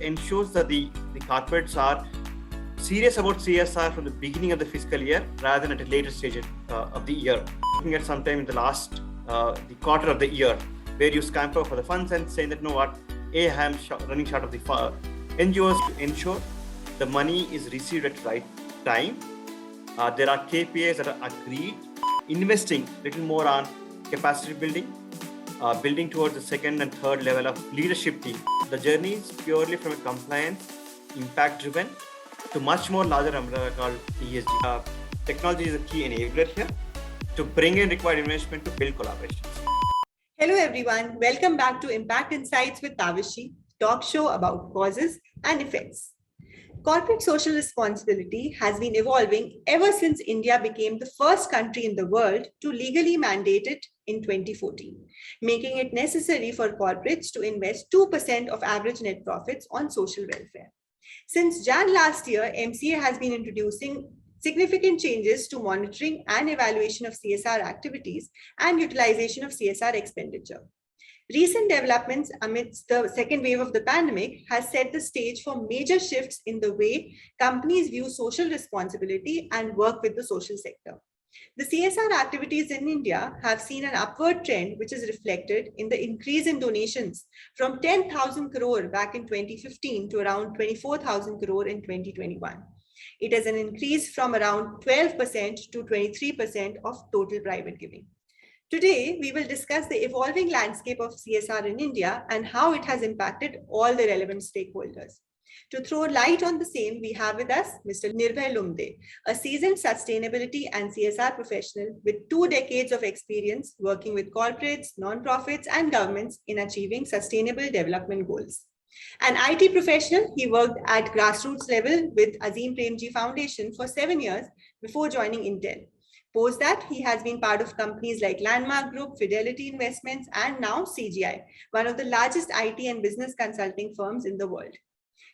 ensures that the corporates are serious about CSR from the beginning of the fiscal year rather than at a later stage of the year. Looking at sometime in the last the quarter of the year, where you scamper for the funds and saying that, you know what, I am running short of the NGOs to ensure the money is received at the right time. There are KPIs that are agreed, investing a little more on capacity building, building towards the second and third level of leadership team. The journey is purely from a compliance, impact-driven to much more larger umbrella called ESG. Technology is a key enabler here to bring in required investment to build collaborations. Hello everyone, welcome back to Impact Insights with Tavishi, talk show about causes and effects. Corporate social responsibility has been evolving ever since India became the first country in the world to legally mandate it in 2014, making it necessary for corporates to invest 2% of average net profits on social welfare. Since Jan last year, MCA has been introducing significant changes to monitoring and evaluation of CSR activities and utilization of CSR expenditure. Recent developments amidst the second wave of the pandemic has set the stage for major shifts in the way companies view social responsibility and work with the social sector. The CSR activities in India have seen an upward trend, which is reflected in the increase in donations from 10,000 crore back in 2015 to around 24,000 crore in 2021. It is an increase from around 12% to 23% of total private giving. Today, we will discuss the evolving landscape of CSR in India and how it has impacted all the relevant stakeholders. To throw light on the same, we have with us Mr.Nirbhay Lumde, a seasoned sustainability and CSR professional with 2 decades of experience working with corporates, non-profits, and governments in achieving sustainable development goals. An IT professional, he worked at grassroots level with Azim Premji Foundation for 7 years before joining Intel. Post that, he has been part of companies like Landmark Group, Fidelity Investments, and now CGI, one of the largest IT and business consulting firms in the world.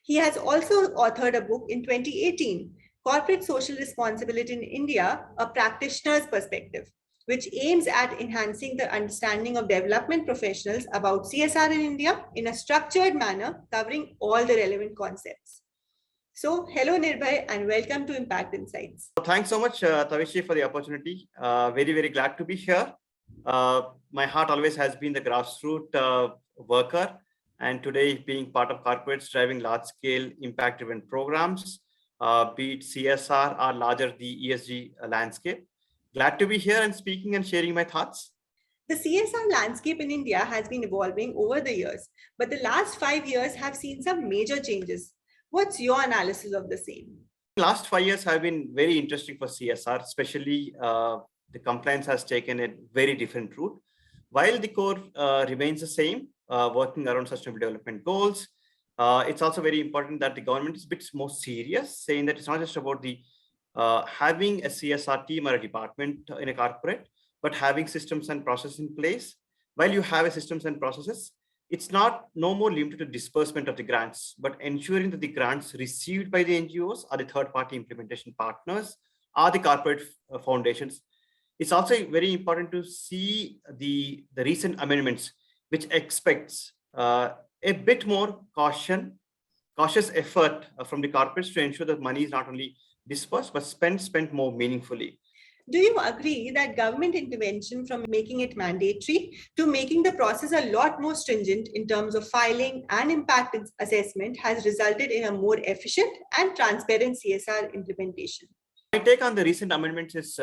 He has also authored a book in 2018, Corporate Social Responsibility in India, a Practitioner's Perspective, which aims at enhancing the understanding of development professionals about CSR in India in a structured manner, covering all the relevant concepts. So, hello Nirbhay and welcome to Impact Insights. Thanks so much, Tavishi, for the opportunity. Very glad to be here. My heart always has been the grassroots worker, and today being part of corporates driving large-scale impact-driven programs, be it CSR or larger the ESG landscape. Glad to be here and speaking and sharing my thoughts. The CSR landscape in India has been evolving over the years, but the last 5 years have seen some major changes. What's your analysis of the same? Last 5 years have been very interesting for CSR, especially the compliance has taken a very different route. While the core remains the same, working around sustainable development goals, it's also very important that the government is a bit more serious, saying that it's not just about the having a CSR team or a department in a corporate, but having systems and processes in place. While you have a systems and processes, it's no more limited to disbursement of the grants, but ensuring that the grants received by the NGOs or the third-party implementation partners or the corporate foundations. It's also very important to see the recent amendments, which expects a bit more cautious effort from the corporates to ensure that money is not only dispersed, but spent more meaningfully. Do you agree that government intervention from making it mandatory to making the process a lot more stringent in terms of filing and impact assessment has resulted in a more efficient and transparent CSR implementation? My take on the recent amendments is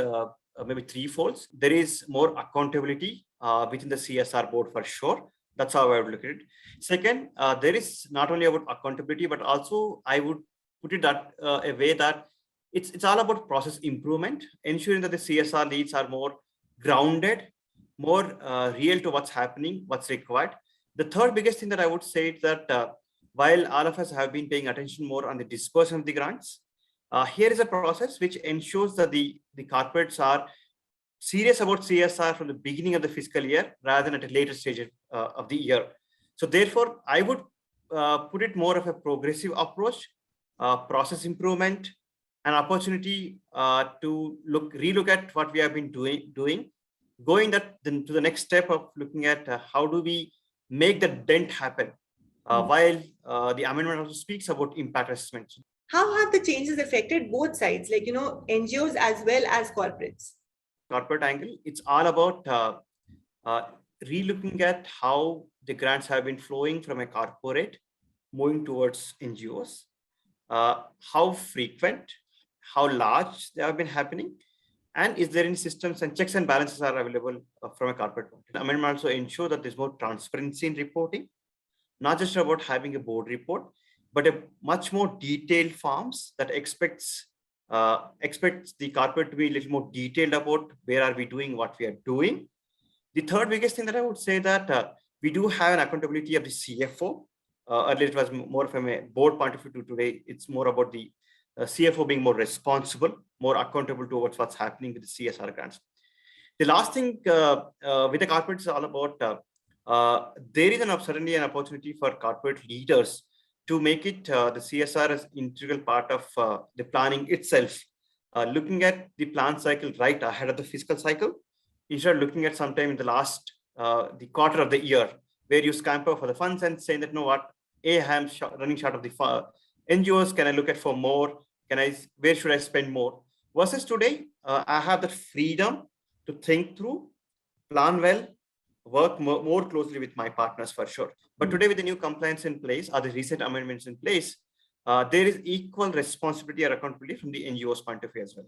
maybe threefold. There is more accountability within the CSR board for sure. That's how I would look at it. Second, there is not only about accountability, but also I would put it that a way that it's all about process improvement, ensuring that the CSR leads are more grounded, more real to what's happening, what's required. The third biggest thing that I would say is that while all of us have been paying attention more on the disbursement of the grants, here is a process which ensures that the corporates are serious about CSR from the beginning of the fiscal year rather than at a later stage of the year. So therefore, I would put it more of a progressive approach, process improvement, an opportunity to relook at what we have been doing, going to the next step of looking at how do we make the dent happen while the amendment also speaks about impact assessment. How have the changes affected both sides, like, NGOs as well as corporates? Corporate angle, it's all about re-looking at how the grants have been flowing from a corporate moving towards NGOs, how frequent, how large they have been happening, and is there any systems and checks and balances are available from a corporate point. The amendment also ensure that there's more transparency in reporting, not just about having a board report, but a much more detailed forms that expects the corporate to be a little more detailed about where are we doing, what we are doing. The third biggest thing that I would say that we do have an accountability of the CFO. Earlier it was more from a board point of view. To today, it's more about the CFO being more responsible, more accountable towards what's happening with the CSR grants. The last thing with the corporate is all about there is certainly an opportunity for corporate leaders to make it the CSR as integral part of the planning itself, looking at the plan cycle right ahead of the fiscal cycle, instead of looking at sometime in the last the quarter of the year where you scamper for the funds and saying that, no, what, I'm running short of the NGOs, can I look at for more? Where should I spend more? Versus today, I have the freedom to think through, plan well, work more closely with my partners for sure. But today, with the new compliance in place or the recent amendments in place, there is equal responsibility or accountability from the NGOs point of view as well.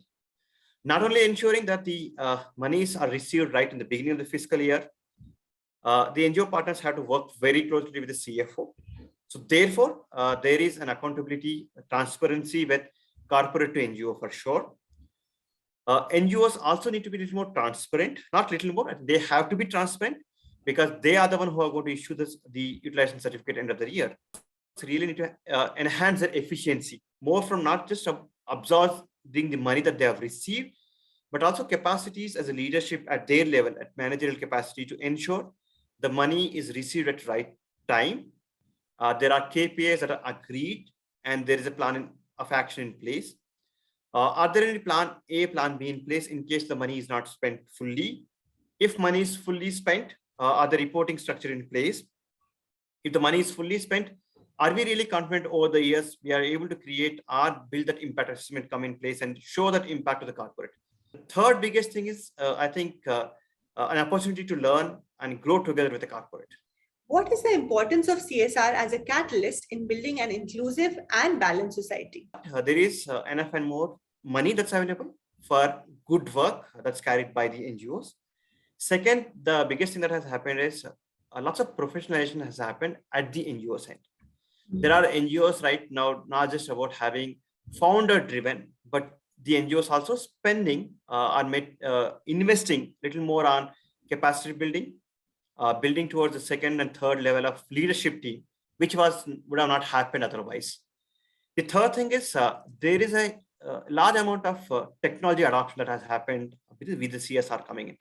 Not only ensuring that the monies are received right in the beginning of the fiscal year, the NGO partners have to work very closely with the CFO. So therefore, there is an accountability, transparency with corporate to NGO for sure. NGOs also need to be a little more transparent, not little more, they have to be transparent because they are the one who are going to issue the utilization certificate end of the year. So really need to enhance their efficiency, more from not just absorbing the money that they have received, but also capacities as a leadership at their level, at managerial capacity to ensure the money is received at right time. There are KPIs that are agreed and there is a plan of action in place. Are there any plan A, plan B in place in case the money is not spent fully? If money is fully spent, are the reporting structure in place? If the money is fully spent, are we really confident over the years we are able to create or build that impact assessment come in place and show that impact to the corporate? The third biggest thing is, I think, an opportunity to learn and grow together with the corporate. What is the importance of CSR as a catalyst in building an inclusive and balanced society? There is enough and more money that's available for good work that's carried by the NGOs. Second, the biggest thing that has happened is lots of professionalization has happened at the NGO side. There are NGOs right now, not just about having founder driven, but the NGOs also spending on investing a little more on capacity building, building towards the second and third level of leadership team, which would have not happened otherwise. The third thing is there is a large amount of technology adoption that has happened with the CSR coming in.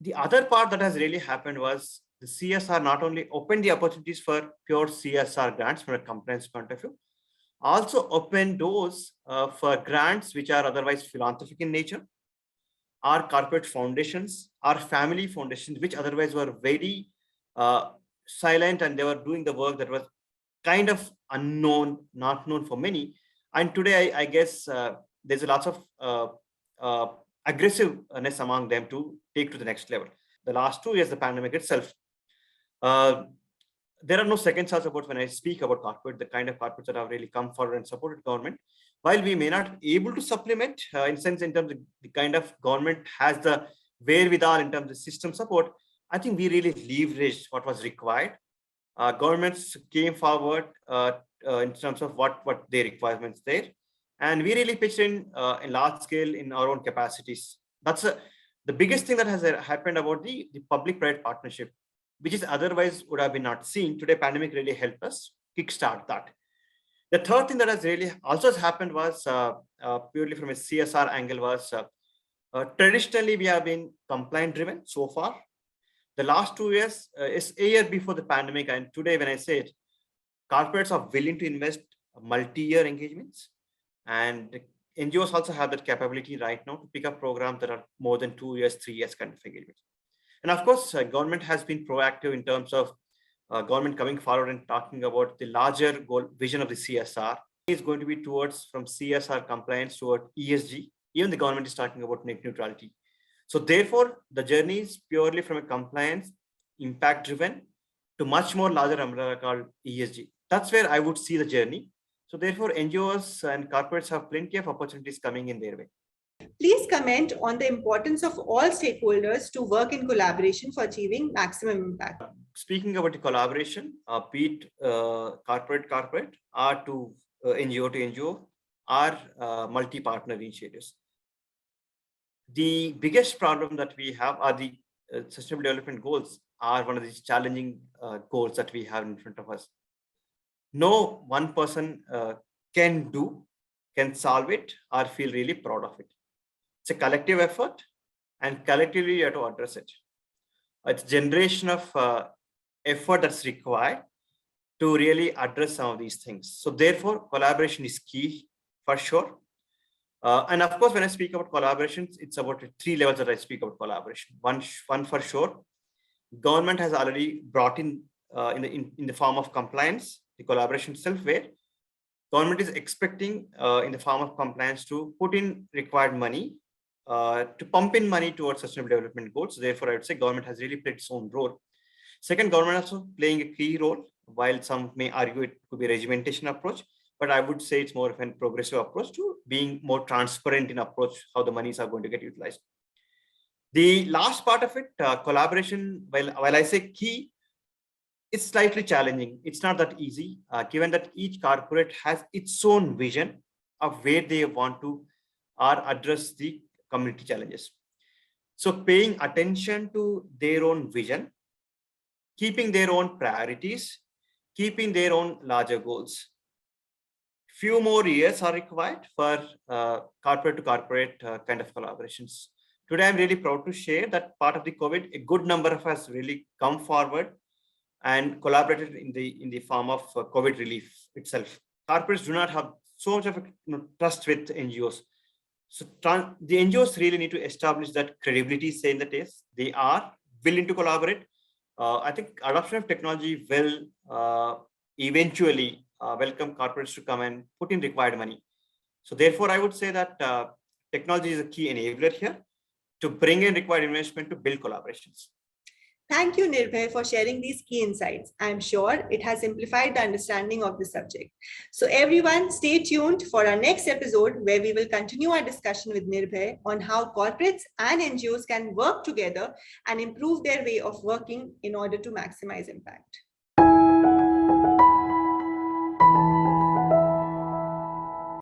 The other part that has really happened was the CSR not only opened the opportunities for pure CSR grants from a compliance point of view, also open doors for grants which are otherwise philanthropic in nature, our corporate foundations, our family foundations, which otherwise were very silent and they were doing the work that was kind of unknown, not known for many. And today, I guess there's a lot of aggressiveness among them to take to the next level. The last 2 years, the pandemic itself, there are no second thoughts about when I speak about corporate, the kind of corporates that have really come forward and supported government. While we may not be able to supplement in terms of the kind of government has the wherewithal in terms of system support, I think we really leveraged what was required. Governments came forward in terms of what their requirements there. And we really pitched in large scale in our own capacities. That's the biggest thing that has happened about the public-private partnership, which is otherwise would have been not seen. Today, pandemic really helped us kickstart that. The third thing that has really also happened was purely from a CSR angle was traditionally we have been compliant driven so far. The last 2 years is a year before the pandemic. And today, when I say it, corporates are willing to invest multi-year engagements. And NGOs also have that capability right now to pick up programs that are more than 2 years, 3 years kind of engagements. And of course, government has been proactive in terms of government coming forward and talking about the larger goal vision of the CSR is going to be towards from CSR compliance toward ESG. Even the government is talking about net neutrality. So therefore, the journey is purely from a compliance, impact driven to much more larger umbrella called ESG. That's where I would see the journey. So therefore, NGOs and corporates have plenty of opportunities coming in their way. Please comment on the importance of all stakeholders to work in collaboration for achieving maximum impact. Speaking about the collaboration, be it corporate or to NGO to NGO or multi-partner initiatives. The biggest problem that we have are the sustainable development goals are one of these challenging goals that we have in front of us. No one person can solve it or feel really proud of it. It's a collective effort, and collectively you have to address it. It's a generation of effort that's required to really address some of these things. So therefore, collaboration is key for sure. And of course, when I speak about collaborations, it's about 3 levels that I speak about collaboration. One for sure, government has already brought in the form of compliance, the collaboration itself, where government is expecting in the form of compliance to put in required money, to pump in money towards sustainable development goals. Therefore, I would say government has really played its own role. Second, government also playing a key role, while some may argue it could be a regimentation approach, but I would say it's more of a progressive approach to being more transparent in approach, how the monies are going to get utilized. The last part of it, collaboration, while I say key, it's slightly challenging. It's not that easy, given that each corporate has its own vision of where they want to or address the community challenges. So paying attention to their own vision, keeping their own priorities, keeping their own larger goals. Few more years are required for corporate to corporate kind of collaborations. Today, I'm really proud to share that part of the COVID, a good number of us really come forward and collaborated in the form of COVID relief itself. Corporates do not have so much of trust with NGOs. So the NGOs really need to establish that credibility, saying that yes, they are willing to collaborate. I think adoption of technology will eventually welcome corporates to come and put in required money. So therefore, I would say that technology is a key enabler here to bring in required investment to build collaborations. Thank you, Nirbhay, for sharing these key insights. I'm sure it has simplified the understanding of the subject. So everyone, stay tuned for our next episode, where we will continue our discussion with Nirbhay on how corporates and NGOs can work together and improve their way of working in order to maximize impact.